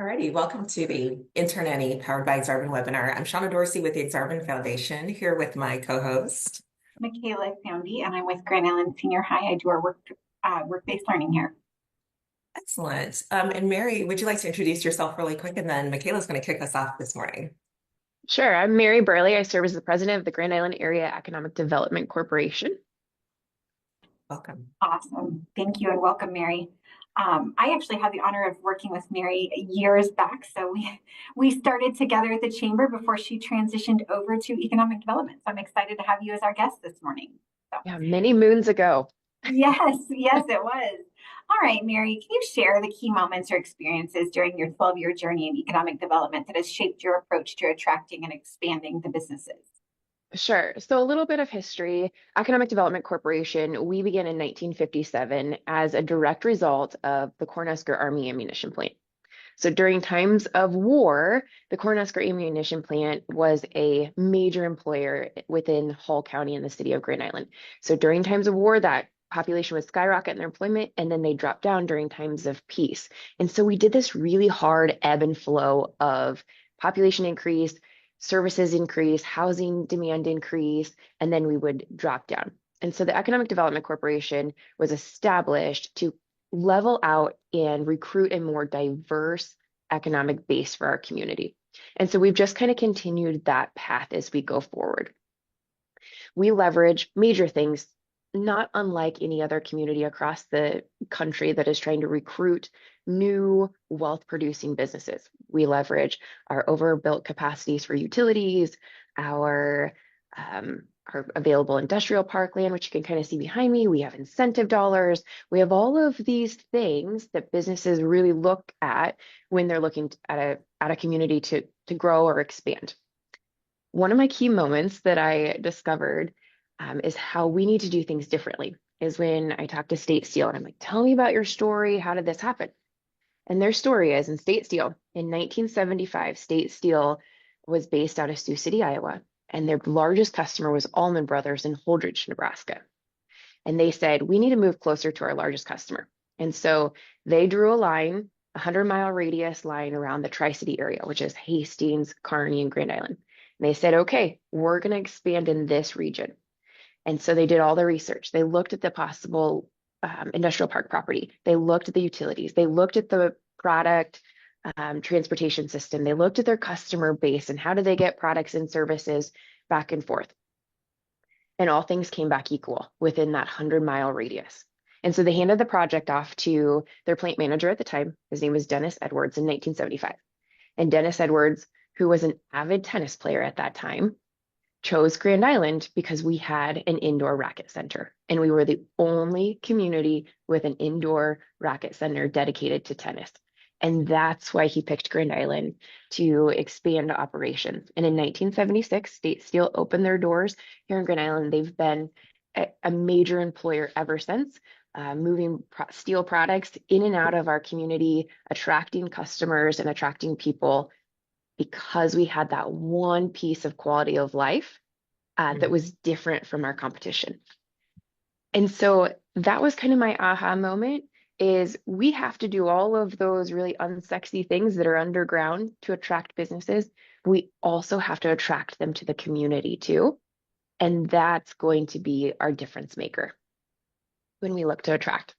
Alrighty, welcome to the InternNE powered by Exarban webinar. I'm Shauna Dorsey with the Exarban Foundation here with my co-host. Michaela Foundy, and I'm with Grand Island Senior High. I do our work-based learning here. Excellent. And Mary, would you like to introduce yourself really quick? And then Michaela's going to kick us off this morning. Sure. I'm Mary Berlie. I serve as the president of the Grand Island Area Economic Development Corporation. Welcome. Awesome. Thank you and welcome, Mary. I actually had the honor of working with Mary years back. So we started together at the chamber before she transitioned over to economic development. So I'm excited to have you as our guest this morning. Yeah, many moons ago. Yes, yes, it was. All right, Mary, can you share the key moments or experiences during your 12-year journey in economic development that has shaped your approach to attracting and expanding the businesses? Sure. So a little bit of history. Economic Development Corporation, we began in 1957 as a direct result of the Cornhusker Army Ammunition Plant. So during times of war, the Cornhusker Ammunition Plant was a major employer within Hall County in the city of Grand Island. So during times of war, that population would skyrocket in their employment, and then they dropped down during times of peace. And so we did this really hard ebb and flow of population increase, services increase, housing demand increase, and then we would drop down. And so the Economic Development Corporation was established to level out and recruit a more diverse economic base for our community. And so we've just kind of continued that path as we go forward. We leverage major things, not unlike any other community across the country that is trying to recruit new wealth producing businesses. We leverage our overbuilt capacities for utilities, our available industrial parkland, which you can kind of see behind me. We have incentive dollars. We have all of these things that businesses really look at when they're looking at a community to grow or expand. One of my key moments that I discovered is how we need to do things differently is when I talked to State Steel and I'm like, tell me about your story. How did this happen? And their story is in State Steel in 1975, State Steel was based out of Sioux City, Iowa, and their largest customer was Allman Brothers in Holdrege, Nebraska. And they said, we need to move closer to our largest customer. And so they drew a line, a 100-mile radius line around the Tri-City area, which is Hastings, Kearney, and Grand Island. And they said, okay, we're going to expand in this region. And so they did all the research. They looked at the possible industrial park property. They looked at the utilities. They looked at the product transportation system. They looked at their customer base and how do they get products and services back and forth. And all things came back equal within that 100-mile radius. And so they handed the project off to their plant manager at the time. His name was Dennis Edwards in 1975. And Dennis Edwards, who was an avid tennis player at that time, chose Grand Island because we had an indoor racket center. And we were the only community with an indoor racket center dedicated to tennis. And that's why he picked Grand Island to expand operations. And in 1976, State Steel opened their doors here in Grand Island. They've been a major employer ever since, moving steel products in and out of our community, attracting customers and attracting people because we had that one piece of quality of life that was different from our competition. And so that was kind of my aha moment is we have to do all of those really unsexy things that are underground to attract businesses. We also have to attract them to the community too. And that's going to be our difference maker when we look to attract.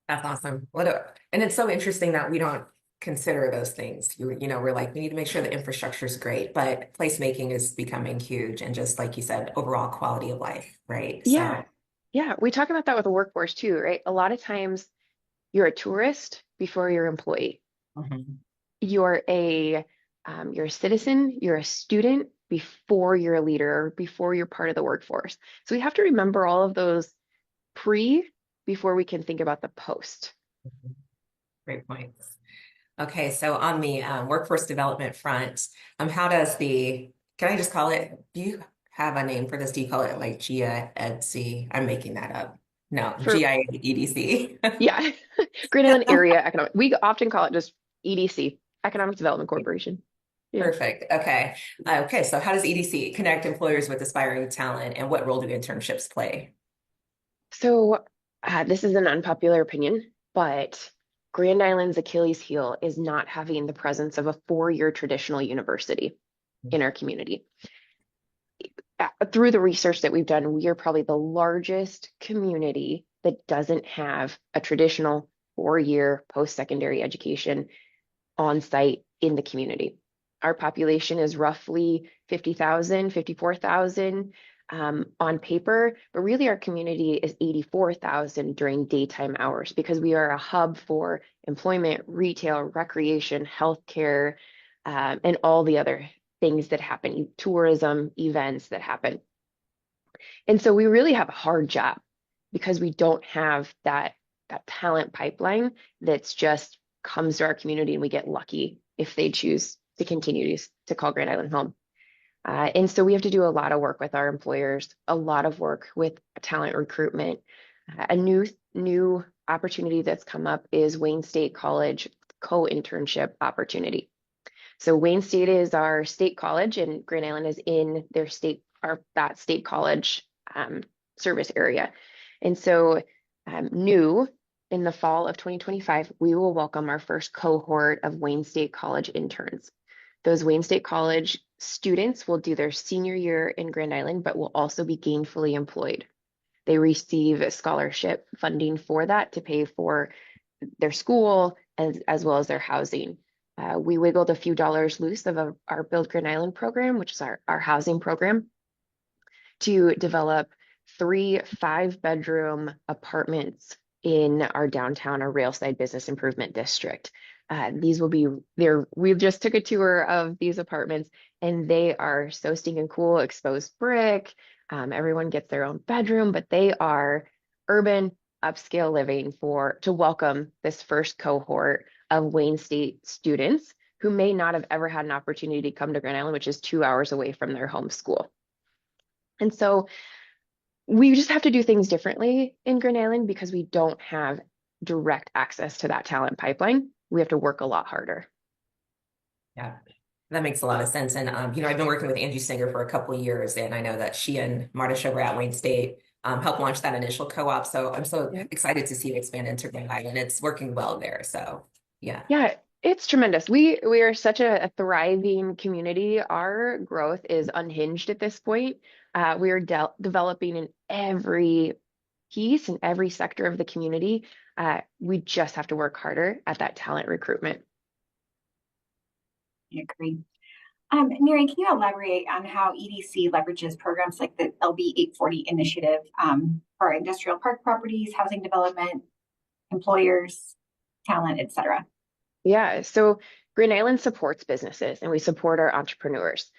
That's awesome. And it's so interesting that we don't consider those things. We're like, we need to make sure the infrastructure is great, but placemaking is becoming huge. And just like you said, overall quality of life, right? Yeah. Yeah. We talk about that with the workforce too, right? A lot of times you're a tourist before you're an employee. Mm-hmm. You're a citizen, you're a student before you're a leader, before you're part of the workforce. So we have to remember all of those before we can think about the post. Great points. Okay, so on the workforce development front, can I just call it, do you have a name for this? Do you call it like GIAEDC? I'm making that up. No, GIAEDC. Yeah, Grand Island Area Economic. We often call it just EDC, Economic Development Corporation. Yeah. Perfect. Okay. Okay, so how does EDC connect employers with aspiring talent and what role do internships play? So this is an unpopular opinion, but Grand Island's Achilles heel is not having the presence of a 4-year traditional university in our community. Through the research that we've done, we are probably the largest community that doesn't have a traditional 4-year post-secondary education on site in the community. Our population is roughly 50,000, 54,000 on paper, but really our community is 84,000 during daytime hours because we are a hub for employment, retail, recreation, healthcare, and all the other things that happen, tourism, events that happen. And so we really have a hard job because we don't have that talent pipeline that's just comes to our community and we get lucky if they choose to continue to call Grand Island home. And so we have to do a lot of work with our employers, a lot of work with talent recruitment. A new opportunity that's come up is Wayne State College co-internship opportunity. So Wayne State is our state college, and Grand Island is in their that state college service area. And so new in the fall of 2025, we will welcome our first cohort of Wayne State College interns. Those Wayne State College students will do their senior year in Grand Island, but will also be gainfully employed. They receive scholarship funding for that to pay for their school as well as their housing. We wiggled a few dollars loose of our Build Grand Island program, which is our housing program, to develop 3 5-bedroom apartments in our downtown or Railside Business Improvement District. These will be there. We just took a tour of these apartments and they are so stinking cool, exposed brick. Everyone gets their own bedroom, but they are urban upscale living to welcome this first cohort of Wayne State students who may not have ever had an opportunity to come to Grand Island, which is 2 hours away from their home school. And so we just have to do things differently in Grand Island because we don't have direct access to that talent pipeline. We have to work a lot harder. Yeah, that makes a lot of sense. And, I've been working with Angie Singer for a couple of years, and I know that she and Marta Sugar at Wayne State helped launch that initial co-op. So I'm so excited to see it expand into Grand Island. It's working well there. So, yeah. Yeah, it's tremendous. We are such a thriving community. Our growth is unhinged at this point. We are developing in every piece in every sector of the community. We just have to work harder at that talent recruitment. I agree. Mary, can you elaborate on how EDC leverages programs like the LB 840 initiative for industrial park properties, housing development, employers, talent, et cetera? Yeah, so Grand Island supports businesses and we support our entrepreneurs.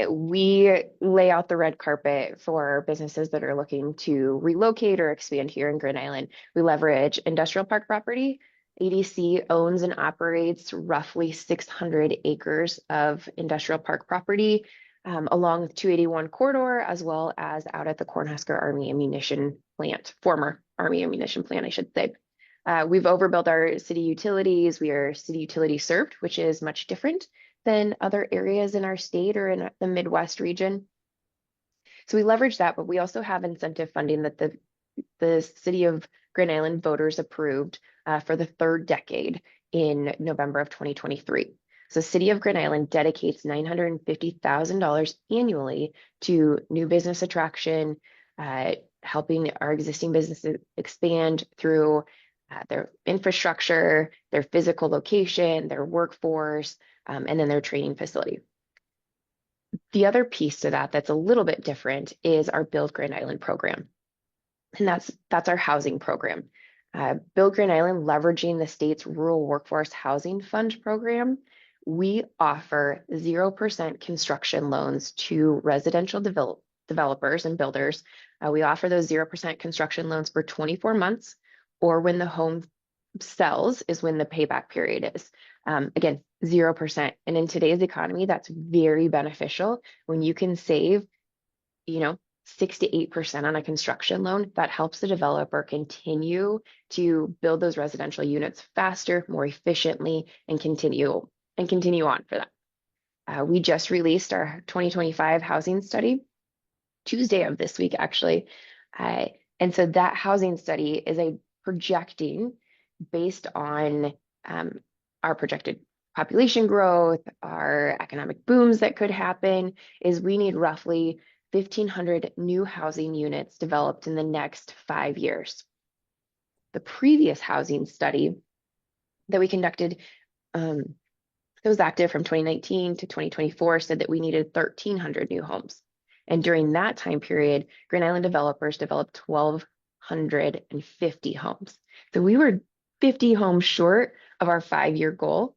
We lay out the red carpet for businesses that are looking to relocate or expand here in Grand Island. We leverage industrial park property. EDC owns and operates roughly 600 acres of industrial park property along the 281 corridor, as well as out at the Cornhusker Army Ammunition Plant, former Army Ammunition Plant, I should say. We've overbuilt our city utilities. We are city utility served, which is much different than other areas in our state or in the Midwest region. So we leverage that, but we also have incentive funding that the city of Grand Island voters approved for the 3rd decade in November of 2023. So City of Grand Island dedicates $950,000 annually to new business attraction, helping our existing businesses expand through their infrastructure, their physical location, their workforce, and then their training facility. The other piece to that that's a little bit different is our Build Grand Island program. And that's our housing program. Build Grand Island, leveraging the state's Rural Workforce Housing Fund program, we offer 0% construction loans to residential developers and builders. We offer those 0% construction loans for 24 months, or when the home sells is when the payback period is. Again, 0%. And in today's economy, that's very beneficial when you can save, 6 to 8% on a construction loan. That helps the developer continue to build those residential units faster, more efficiently, and continue on for that. We just released our 2025 housing study Tuesday of this week, actually. And so that housing study is projecting based on our projected population growth, our economic booms that could happen, is we need roughly 1,500 new housing units developed in the next 5 years. The previous housing study that we conducted that was active from 2019 to 2024 said that we needed 1,300 new homes. And during that time period, Grand Island developers developed 1,250 homes. So we were 50 homes short of our 5-year goal.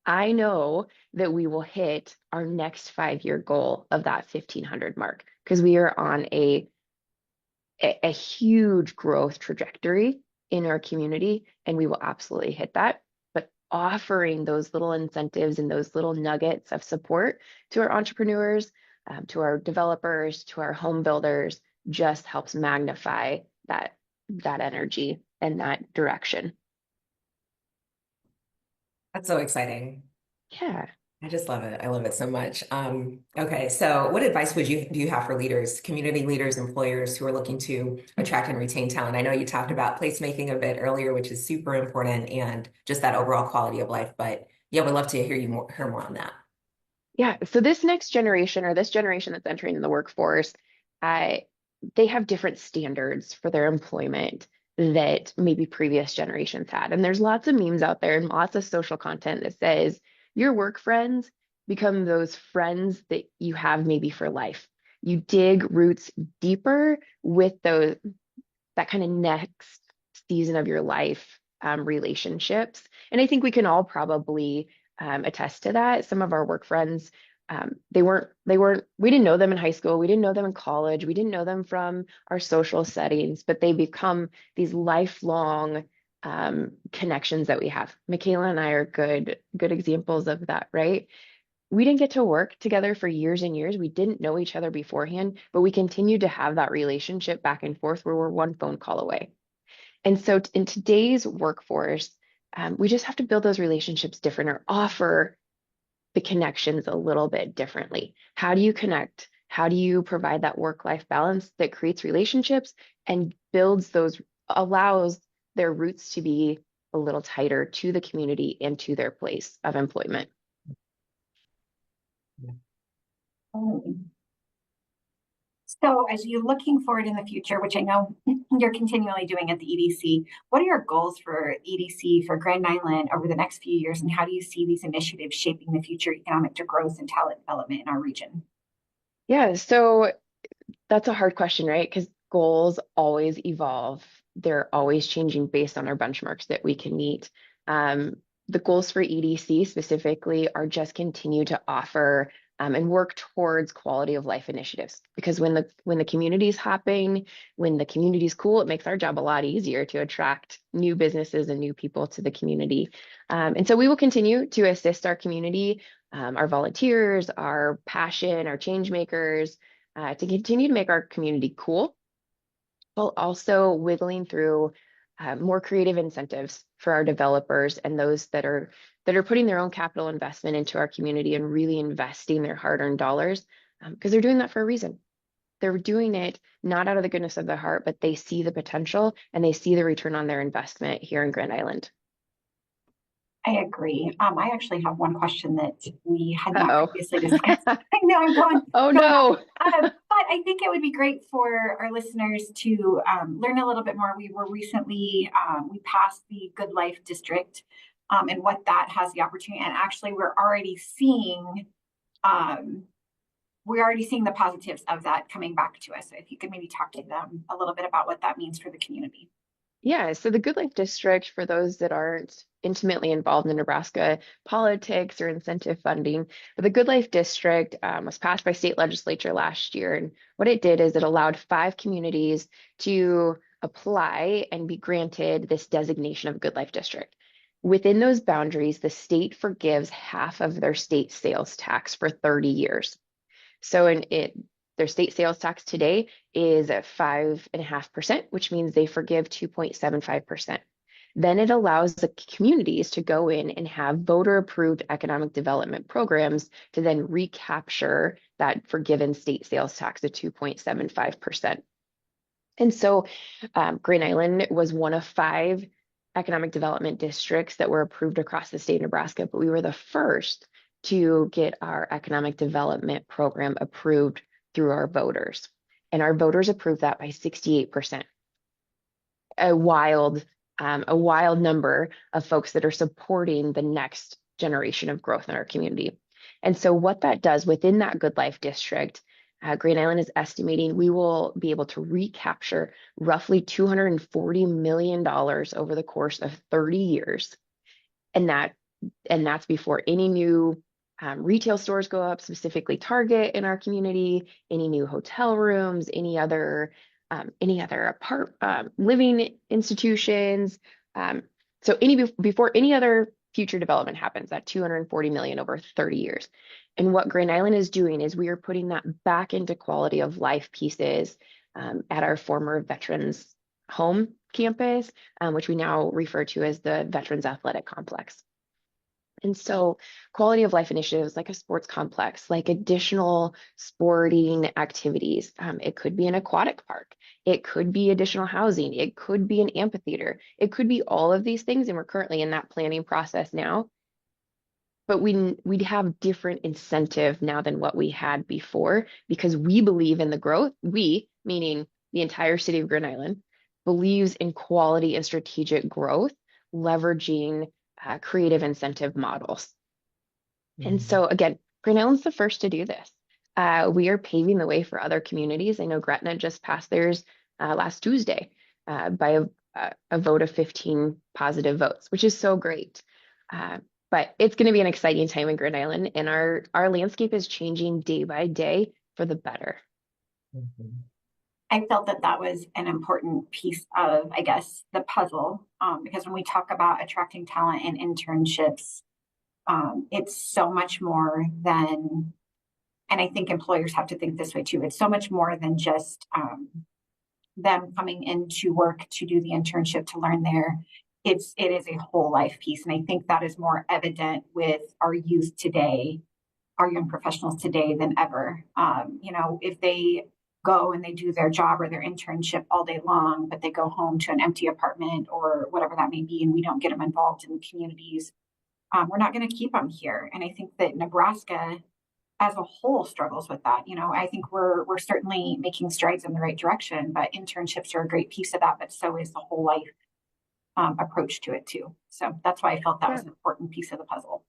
I know that we will hit our next 5-year goal of that 1,500 mark because we are on a huge growth trajectory in our community, and we will absolutely hit that. But offering those little incentives and those little nuggets of support to our entrepreneurs, to our developers, to our home builders, just helps magnify that energy and that direction. That's so exciting. Yeah. I just love it. I love it so much. Okay, so what advice do you have for leaders, community leaders, employers who are looking to attract and retain talent? I know you talked about placemaking a bit earlier, which is super important, and just that overall quality of life. But yeah, we'd love to hear more on that. Yeah. So this next generation, or this generation that's entering the workforce, they have different standards for their employment that maybe previous generations had. And there's lots of memes out there and lots of social content that says your work friends become those friends that you have maybe for life. You dig roots deeper with that kind of next season of your life relationships. And I think we can all probably attest to that. Some of our work friends, we didn't know them in high school. We didn't know them in college. We didn't know them from our social settings, but they become these lifelong connections that we have. Michaela and I are good examples of that, right? We didn't get to work together for years and years. We didn't know each other beforehand, but we continued to have that relationship back and forth where we're one phone call away. And so in today's workforce, we just have to build those relationships different or offer the connections a little bit differently. How do you connect? How do you provide that work-life balance that creates relationships and allows their roots to be a little tighter to the community and to their place of employment? So as you're looking forward in the future, which I know you're continually doing at the EDC, what are your goals for EDC for Grand Island over the next few years, and how do you see these initiatives shaping the future economic growth and talent development in our region? Yeah, so that's a hard question, right? Because goals always evolve. They're always changing based on our benchmarks that we can meet. The goals for EDC specifically are just continue to offer and work towards quality of life initiatives. Because when the community's hopping, when the community's cool, it makes our job a lot easier to attract new businesses and new people to the community. And so we will continue to assist our community, our volunteers, our passion, our change makers, to continue to make our community cool, while also wiggling through more creative incentives for our developers and those that are putting their own capital investment into our community and really investing their hard-earned dollars, because they're doing that for a reason. They're doing it not out of the goodness of their heart, but they see the potential and they see the return on their investment here in Grand Island. I agree. I actually have one question that we had not Uh-oh. previously discussed. I know I'm going. Oh no. But I think it would be great for our listeners to learn a little bit more. We were recently we passed the Good Life District, and what that has the opportunity. And actually, we're already seeing the positives of that coming back to us. So if you could maybe talk to them a little bit about what that means for the community. Yeah, so the Good Life District, for those that aren't intimately involved in Nebraska politics or incentive funding, but the Good Life District was passed by state legislature last year. And what it did is it allowed 5 communities to apply and be granted this designation of Good Life District. Within those boundaries, the state forgives half of their state sales tax for 30 years. So their state sales tax today is at 5.5%, which means they forgive 2.75%. Then it allows the communities to go in and have voter approved economic development programs to then recapture that forgiven state sales tax of 2.75%. And so Grand Island was one of 5 economic development districts that were approved across the state of Nebraska, but we were the first to get our economic development program approved through our voters. And our voters approved that by 68%. A wild number of folks that are supporting the next generation of growth in our community. And so what that does within that Good Life District, Grand Island is estimating we will be able to recapture roughly $240 million over the course of 30 years. And that's before any new retail stores go up, specifically Target in our community, any new hotel rooms, any other living institutions. So before any other future development happens, that 240 million over 30 years. And what Grand Island is doing is we are putting that back into quality of life pieces at our former Veterans Home campus, which we now refer to as the Veterans Athletic Complex. And so quality of life initiatives like a sports complex, like additional sporting activities. It could be an aquatic park. It could be additional housing. It could be an amphitheater. It could be all of these things. And we're currently in that planning process now. But we'd have different incentive now than what we had before because we believe in the growth. We, meaning the entire city of Grand Island, believes in quality and strategic growth, leveraging creative incentive models. And so again, Grand Island's the first to do this. We are paving the way for other communities. I know Gretna just passed theirs last Tuesday by a vote of 15 positive votes, which is so great. But it's going to be an exciting time in Grand Island, and our landscape is changing day by day for the better. I felt that was an important piece of, I guess, the puzzle, because when we talk about attracting talent and internships, it's so much more than, and I think employers have to think this way too, it's so much more than just them coming into work to do the internship to learn there. It is a whole life piece. And I think that is more evident with our youth today, our young professionals today than ever. If they go and they do their job or their internship all day long, but they go home to an empty apartment or whatever that may be, and we don't get them involved in the communities, we're not going to keep them here. And I think that Nebraska as a whole struggles with that. I think we're certainly making strides in the right direction, but internships are a great piece of that, but so is the whole life approach to it too. So that's why I felt that was an important piece of the puzzle.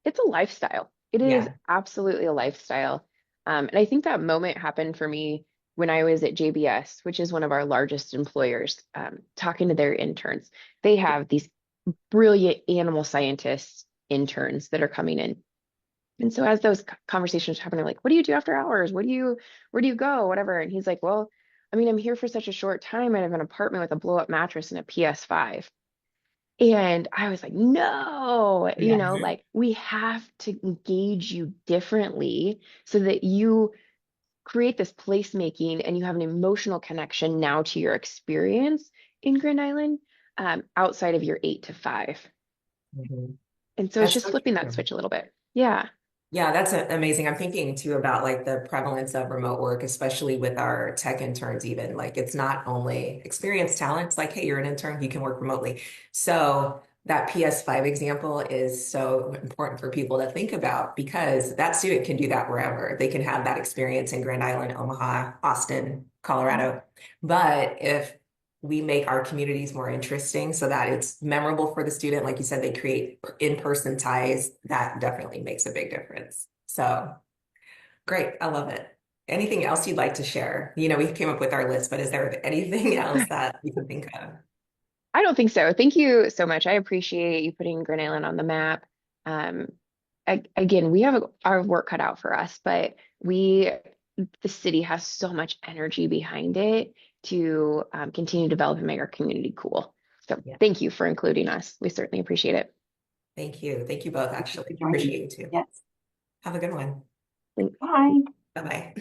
It's a lifestyle. It is absolutely a lifestyle. And I think that moment happened for me when I was at JBS, which is one of our largest employers, talking to their interns. They have these brilliant animal scientists interns that are coming in. And so as those conversations happen, I'm like, what do you do after hours? Where do you go? Whatever. And he's like, well, I'm here for such a short time. I have an apartment with a blow up mattress and a PS5. And I was like, no, we have to engage you differently so that you create this placemaking and you have an emotional connection now to your experience in Grand Island outside of your 8 to 5. And so it's just flipping that switch a little bit. Yeah. Yeah, that's amazing. I'm thinking too about like the prevalence of remote work, especially with our tech interns, even like it's not only experienced talents, like, hey, you're an intern, you can work remotely. So that PS5 example is so important for people to think about because that student can do that wherever. They can have that experience in Grand Island, Omaha, Austin, Colorado. But if we make our communities more interesting so that it's memorable for the student. Like you said, they create in-person ties. That definitely makes a big difference. So great. I love it. Anything else you'd like to share? We came up with our list, but is there anything else that you can think of? I don't think so. Thank you so much. I appreciate you putting Grand Island on the map. Again, we have our work cut out for us, but the city has so much energy behind it to continue to develop and make our community cool. So thank you for including us. We certainly appreciate it. Thank you. Thank you both, actually. Appreciate you too. Yes. Have a good one. Bye. Bye-bye.